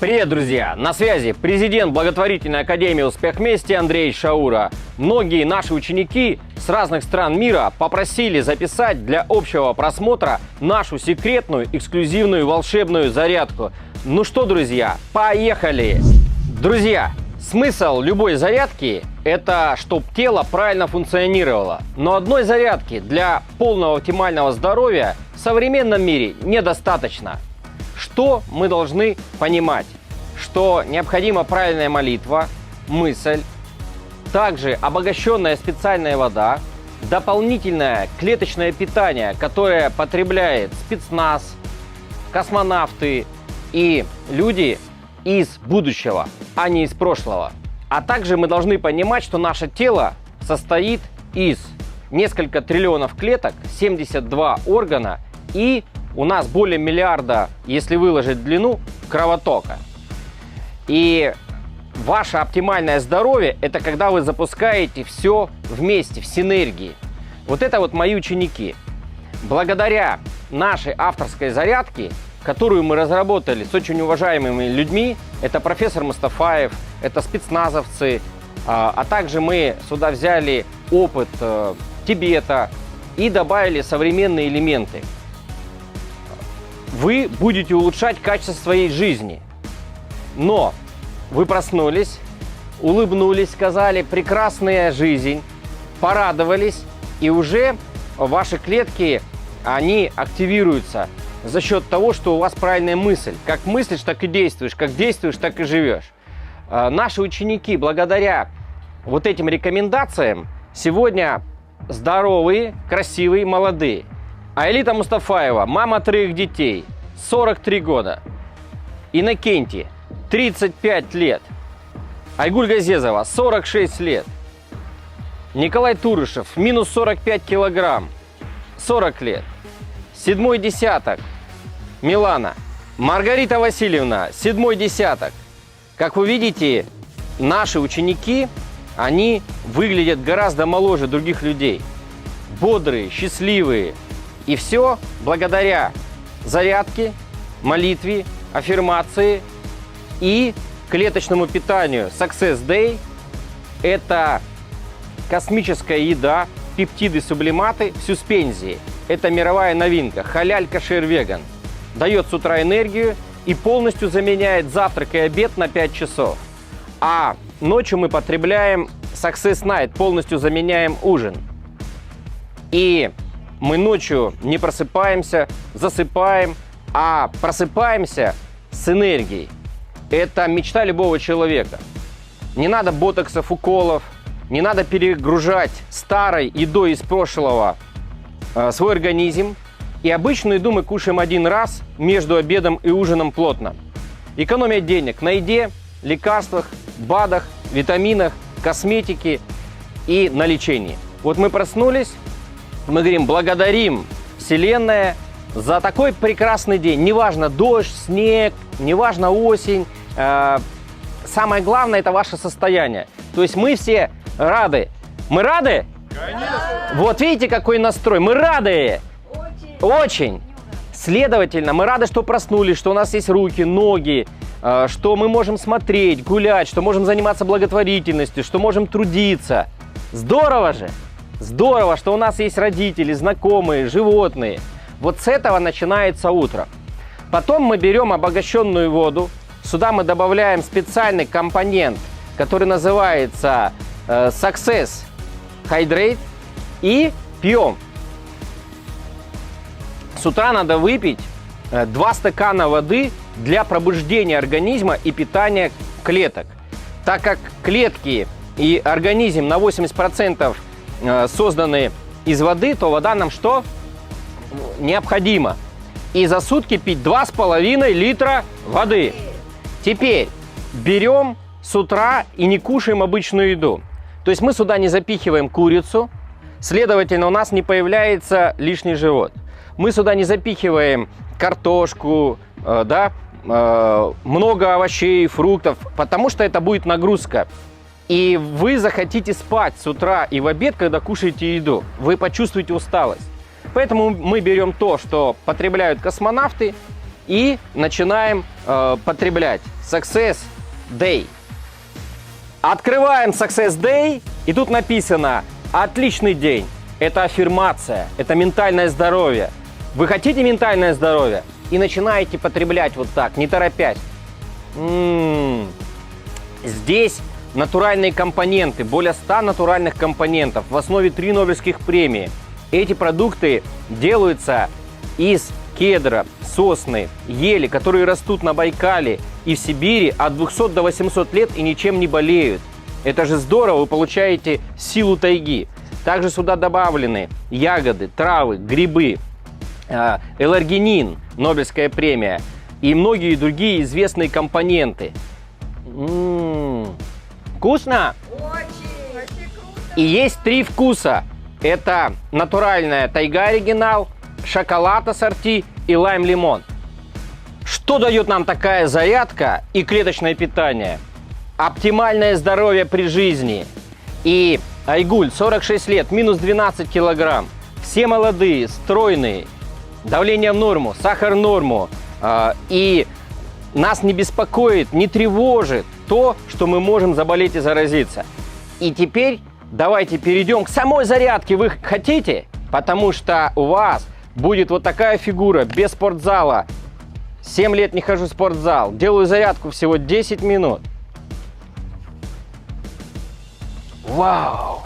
Привет, друзья! На связи президент благотворительной академии «Успех вместе» Андрей Шаура. Многие наши ученики с разных стран мира попросили записать для общего просмотра нашу секретную, эксклюзивную, волшебную зарядку. Ну что, друзья, поехали! Друзья, смысл любой зарядки – это чтобы тело правильно функционировало. Но одной зарядки для полного оптимального здоровья в современном мире недостаточно. Что мы должны понимать? Что необходима правильная молитва, мысль, также обогащенная специальная вода, дополнительное клеточное питание, которое потребляет спецназ, космонавты и люди из будущего, а не из прошлого. А также мы должны понимать, что наше тело состоит из нескольких триллионов клеток, 72 органа и у нас более миллиарда, если выложить в длину, кровотока. И ваше оптимальное здоровье – это когда вы запускаете все вместе, в синергии. Вот это вот мои ученики. Благодаря нашей авторской зарядке, которую мы разработали с очень уважаемыми людьми, это профессор Мустафаев, это спецназовцы, а также мы сюда взяли опыт Тибета и добавили современные элементы. Вы будете улучшать качество своей жизни. Но вы проснулись, улыбнулись, сказали «прекрасная жизнь», порадовались, и уже ваши клетки, они активируются за счет того, что у вас правильная мысль. Как мыслишь, так и действуешь, как действуешь, так и живешь. Наши ученики, благодаря вот этим рекомендациям, сегодня здоровые, красивые, молодые. Аэлита Мустафаева, мама 3 детей, 43 года. Иннокентий, 35 лет. Айгуль Газезова, 46 лет. Николай Турышев, минус 45 килограмм, 40 лет. 7-й десяток, Милана. Маргарита Васильевна, 7-й десяток. Как вы видите, наши ученики, они выглядят гораздо моложе других людей. Бодрые, счастливые. И все благодаря зарядке, молитве, аффирмации и клеточному питанию. Success Day – это космическая еда, пептиды, сублиматы в суспензии. Это мировая новинка. Халяль, кошер, веган. Дает с утра энергию и полностью заменяет завтрак и обед на 5 часов. А ночью мы потребляем Success Night, полностью заменяем ужин. И мы ночью не просыпаемся, засыпаем, а просыпаемся с энергией. Это мечта любого человека. Не надо ботоксов, уколов, не надо перегружать старой едой из прошлого свой организм. И обычную еду мы кушаем один раз между обедом и ужином плотно. Экономия денег на еде, лекарствах, БАДах, витаминах, косметике и на лечении. Вот мы проснулись. Мы говорим, благодарим Вселенная за такой прекрасный день. Неважно, дождь, снег, неважно, осень. Самое главное – это ваше состояние. То есть мы все рады. Мы рады? Конечно! Вот видите, какой настрой. Мы рады! Очень! Следовательно, мы рады, что проснулись, что у нас есть руки, ноги, что мы можем смотреть, гулять, что можем заниматься благотворительностью, что можем трудиться. Здорово же! Здорово, что у нас есть родители, знакомые, животные. Вот с этого начинается утро. Потом мы берем обогащенную воду. Сюда мы добавляем специальный компонент, который называется Success Hydrate. И пьем. С утра надо выпить 2 стакана воды для пробуждения организма и питания клеток. Так как клетки и организм на 80% созданы из воды, то вода нам что? Необходима. И за сутки пить 2,5 литра воды. Теперь берем с утра и не кушаем обычную еду. То есть мы сюда не запихиваем курицу, следовательно, у нас не появляется лишний живот. Мы сюда не запихиваем картошку, много овощей, фруктов, потому что это будет нагрузка. И вы захотите спать с утра и в обед, когда кушаете еду. Вы почувствуете усталость. Поэтому мы берем то, что потребляют космонавты, и начинаем потреблять. Success Day. Открываем Success Day, и тут написано «Отличный день». Это аффирмация, это ментальное здоровье. Вы хотите ментальное здоровье? И начинаете потреблять вот так, не торопясь. Здесь натуральные компоненты, более 100 натуральных компонентов, в основе 3 Нобелевских премии. Эти продукты делаются из кедра, сосны, ели, которые растут на Байкале и в Сибири от 200 до 800 лет и ничем не болеют. Это же здорово, вы получаете силу тайги. Также сюда добавлены ягоды, травы, грибы, эларгинин, Нобелевская премия и многие другие известные компоненты. Вкусно? Очень круто. И есть 3 вкуса. Это натуральная тайга оригинал, шоколад ассорти и лайм-лимон. Что дает нам такая зарядка и клеточное питание? Оптимальное здоровье при жизни. И Айгуль, 46 лет, минус 12 килограмм. Все молодые, стройные, давление в норму, сахар в норму. И нас не беспокоит, не тревожит то, что мы можем заболеть и заразиться. И теперь давайте перейдем к самой зарядке. Вы хотите? Потому что у вас будет вот такая фигура без спортзала. 7 лет не хожу в спортзал. Делаю зарядку всего 10 минут. Вау!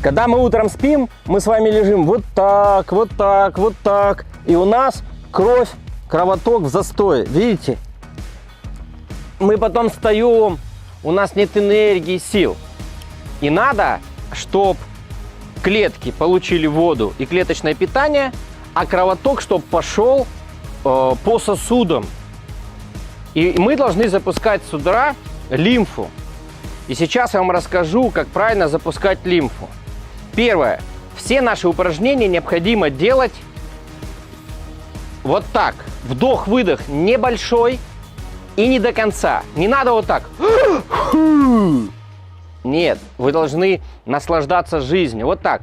Когда мы утром спим, мы с вами лежим вот так, вот так, вот так. И у нас кровь, кровоток в застое. Видите? Мы потом встаем, у нас нет энергии, сил. И надо, чтобы клетки получили воду и клеточное питание, а кровоток, чтобы пошел по сосудам. И мы должны запускать с утра лимфу. И сейчас я вам расскажу, как правильно запускать лимфу. Первое. Все наши упражнения необходимо делать вот так. Вдох-выдох небольшой и не до конца. Не надо вот так. Нет, вы должны наслаждаться жизнью. Вот так.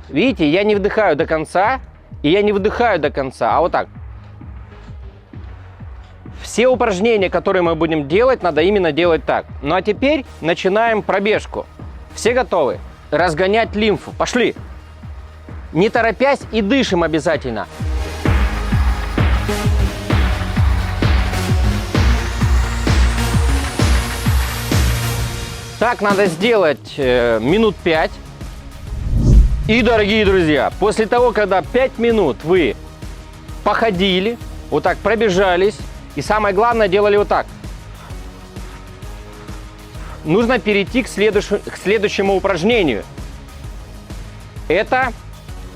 Видите, я не вдыхаю до конца, и я не выдыхаю до конца, а вот так. Все упражнения, которые мы будем делать, надо именно делать так. Ну а теперь начинаем пробежку. Все готовы? Разгонять лимфу. Пошли! Не торопясь и дышим обязательно. Так надо сделать минут 5. И, дорогие друзья, после того, когда 5 минут вы походили, вот так пробежались, и самое главное, делали вот так, нужно перейти к следующему упражнению. Это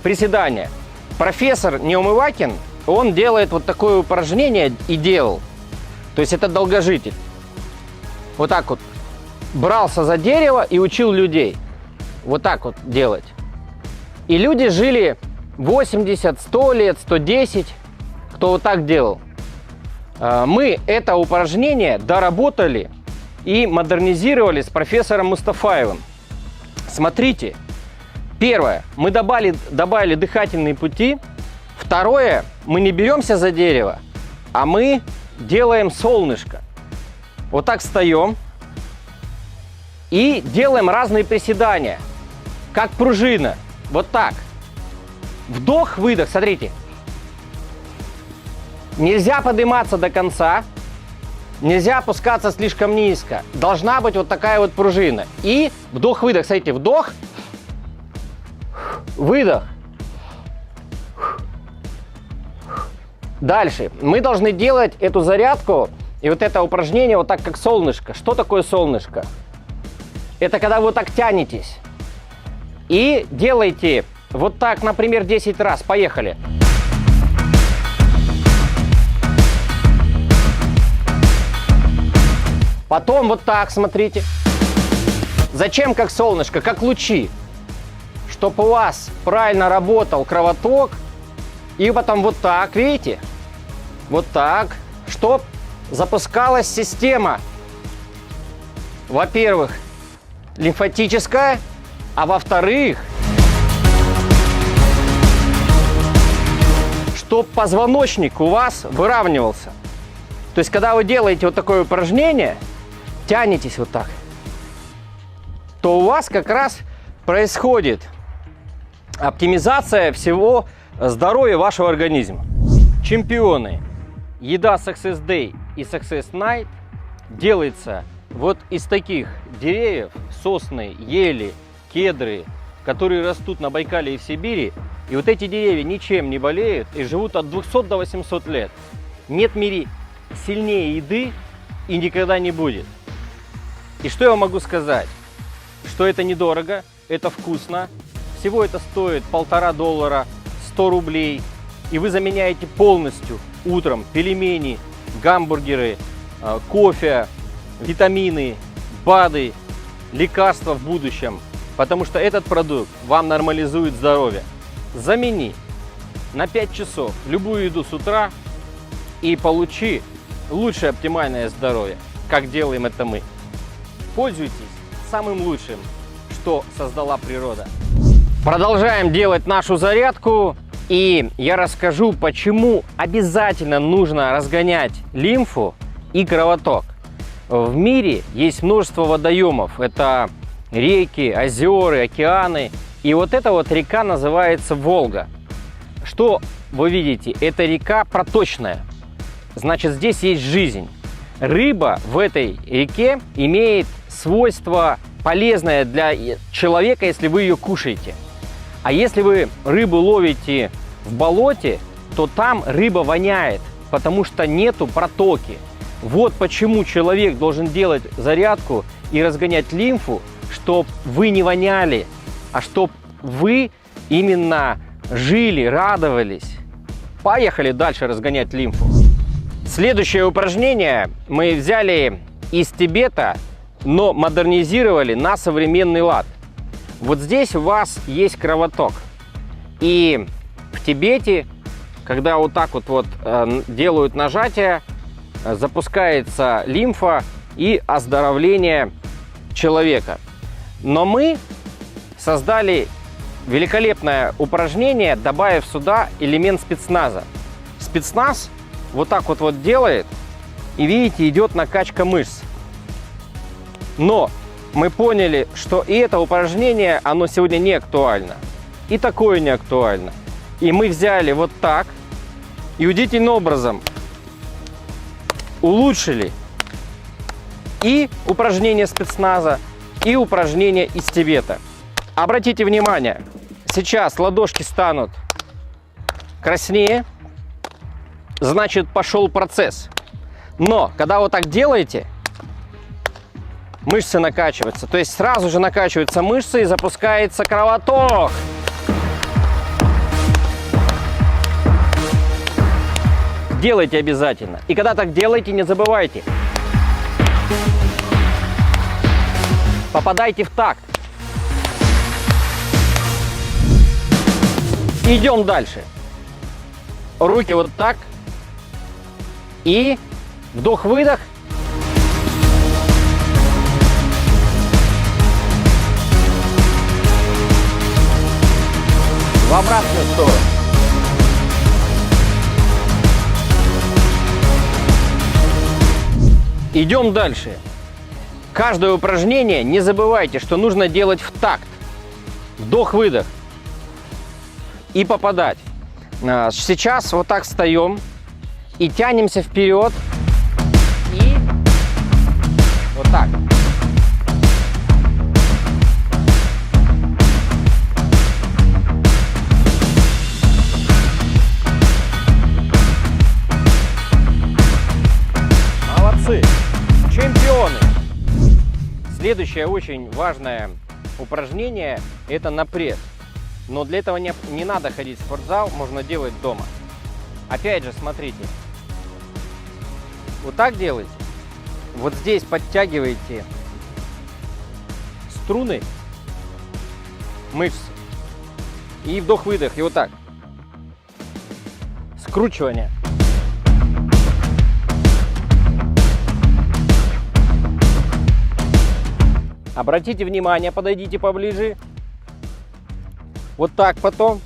приседание. Профессор Неумывакин, он делает вот такое упражнение и делал. То есть это долгожитель. Вот так вот брался за дерево и учил людей. Вот так вот делать. И люди жили 80, 100 лет, 110, кто вот так делал. Мы это упражнение доработали и модернизировали с профессором Мустафаевым. Смотрите. Первое. Мы добавили дыхательные пути. Второе. Мы не беремся за дерево, а мы делаем солнышко. Вот так встаем и делаем разные приседания, как пружина. Вот так. Вдох-выдох. Смотрите. Нельзя подниматься до конца. Нельзя опускаться слишком низко. Должна быть вот такая вот пружина. И вдох-выдох. Смотрите. Вдох. Выдох. Дальше. Мы должны делать эту зарядку и вот это упражнение вот так, как солнышко. Что такое солнышко? Это когда вы вот так тянетесь. И делайте вот так, например, 10 раз. Поехали. Потом вот так, смотрите. Зачем как солнышко? Как лучи. Чтобы у вас правильно работал кровоток. И потом вот так, видите? Вот так. Чтоб запускалась система. Во-первых, лимфатическая. А во-вторых, чтоб позвоночник у вас выравнивался. То есть, когда вы делаете вот такое упражнение, тянетесь вот так, то у вас как раз происходит оптимизация всего здоровья вашего организма. Чемпионы, еда Success Day и Success Night делается вот из таких деревьев: сосны, ели, кедры, которые растут на Байкале и в Сибири. И вот эти деревья ничем не болеют и живут от 200 до 800 лет. Нет в мире сильнее еды и никогда не будет. И что я могу сказать? Что это недорого, это вкусно. Всего это стоит $1,5, 100 рублей. И вы заменяете полностью утром пельмени, гамбургеры, кофе, витамины, БАДы, лекарства в будущем. Потому что этот продукт вам нормализует здоровье. Замени на 5 часов любую еду с утра и получи лучшее оптимальное здоровье, как делаем это мы. Пользуйтесь самым лучшим, что создала природа. Продолжаем делать нашу зарядку, и я расскажу, почему обязательно нужно разгонять лимфу и кровоток. В мире есть множество водоемов, это реки, озера, океаны, и вот эта вот река называется Волга. Что вы видите? Это река проточная, значит, здесь есть жизнь. Рыба в этой реке имеет свойство полезное для человека, если вы ее кушаете. А если вы рыбу ловите в болоте, то там рыба воняет, потому что нету протоки. Вот почему человек должен делать зарядку и разгонять лимфу, чтобы вы не воняли, а чтобы вы именно жили, радовались. Поехали дальше разгонять лимфу. Следующее упражнение мы взяли из Тибета, но модернизировали на современный лад. Вот здесь у вас есть кровоток. И в Тибете, когда вот так вот делают нажатие, запускается лимфа и оздоровление человека. Но мы создали великолепное упражнение, добавив сюда элемент спецназа. Спецназ вот так вот делает, и видите, идет накачка мышц. Но мы поняли, что и это упражнение, оно сегодня не актуально, и такое не актуально. И мы взяли вот так и удивительным образом улучшили и упражнение спецназа, и упражнение из Тибета. Обратите внимание, сейчас ладошки станут краснее, значит, пошел процесс. Но когда вот так делаете, мышцы накачиваются. То есть сразу же накачиваются мышцы и запускается кровоток. Делайте обязательно. И когда так делаете, не забывайте. Попадайте в такт. Идем дальше. Руки вот так. И вдох-выдох. В обратную сторону. Идем дальше. Каждое упражнение не забывайте, что нужно делать в такт. Вдох-выдох. И попадать. Сейчас вот так встаем и тянемся вперед. И вот так. Молодцы! Чемпионы! Следующее очень важное упражнение – это на пресс. Но для этого не надо ходить в спортзал, можно делать дома. Опять же, смотрите. Вот так делайте. Вот здесь подтягиваете струны мышц. И вдох-выдох. И вот так. Скручивание. Обратите внимание, подойдите поближе. Вот так потом.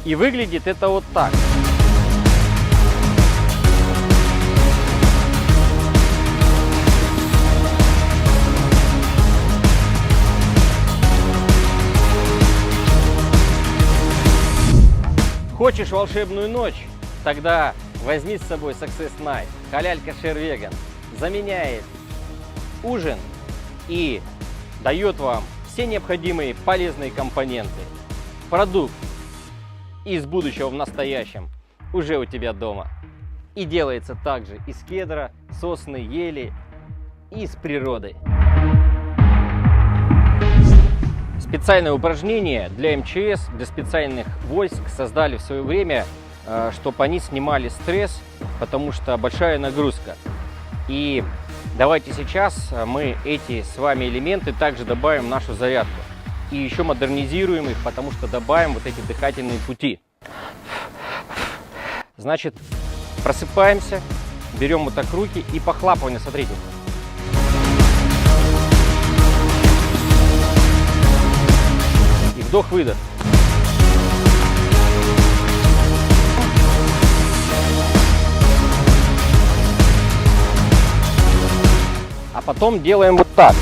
И выглядит это вот так. Хочешь волшебную ночь? Тогда возьми с собой Success Night. Халяль Кошер Веган заменяет ужин и дает вам все необходимые полезные компоненты. Продукт из будущего в настоящем уже у тебя дома. И делается также из кедра, сосны, ели, из природы. Специальное упражнение для МЧС, для специальных войск создали в свое время, чтобы они снимали стресс, потому что большая нагрузка. И давайте сейчас мы эти с вами элементы также добавим в нашу зарядку. И еще модернизируем их, потому что добавим вот эти дыхательные пути. Значит, просыпаемся, берем вот так руки и похлапывание, смотрите. И вдох-выдох. А потом делаем вот так.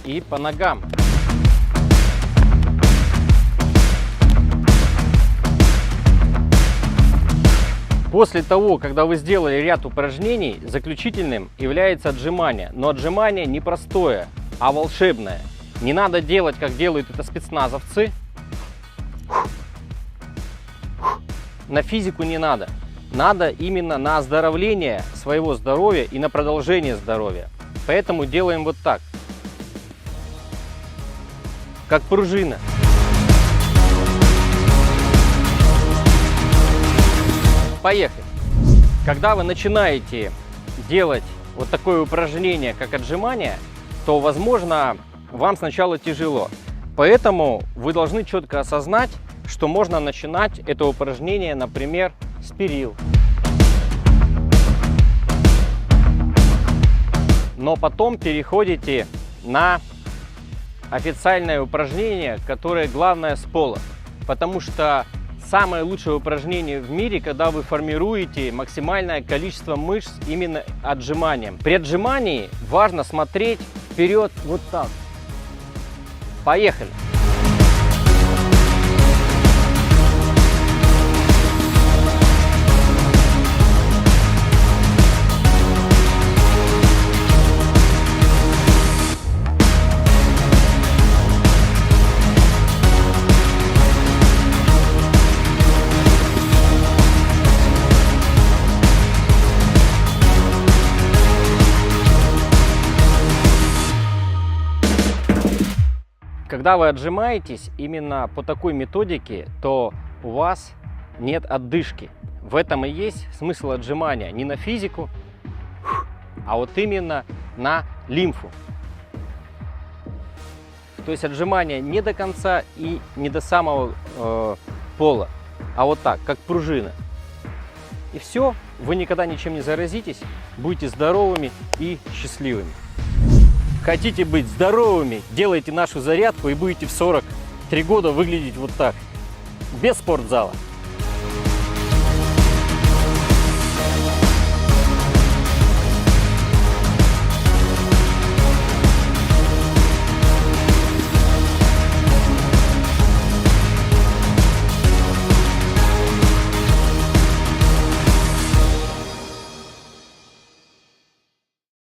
И по ногам. После того, когда вы сделали ряд упражнений, заключительным является отжимание. Но отжимание не простое, а волшебное. Не надо делать, как делают это спецназовцы. На физику не надо. Надо именно на оздоровление своего здоровья и на продолжение здоровья. Поэтому делаем вот так. Как пружина. Поехали. Когда вы начинаете делать вот такое упражнение, как отжимание, то, возможно, вам сначала тяжело. Поэтому вы должны четко осознать, что можно начинать это упражнение, например, с перил. Но потом переходите на официальное упражнение, которое главное с пола. Потому что самое лучшее упражнение в мире, когда вы формируете максимальное количество мышц именно отжиманием. При отжимании важно смотреть вперед вот так. Поехали! Когда вы отжимаетесь именно по такой методике, то у вас нет отдышки. В этом и есть смысл отжимания. Не на физику, а вот именно на лимфу. То есть отжимание не до конца и не до самого пола, а вот так, как пружина. И все, вы никогда ничем не заразитесь, будете здоровыми и счастливыми. Хотите быть здоровыми, делайте нашу зарядку и будете в 43 года выглядеть вот так, без спортзала.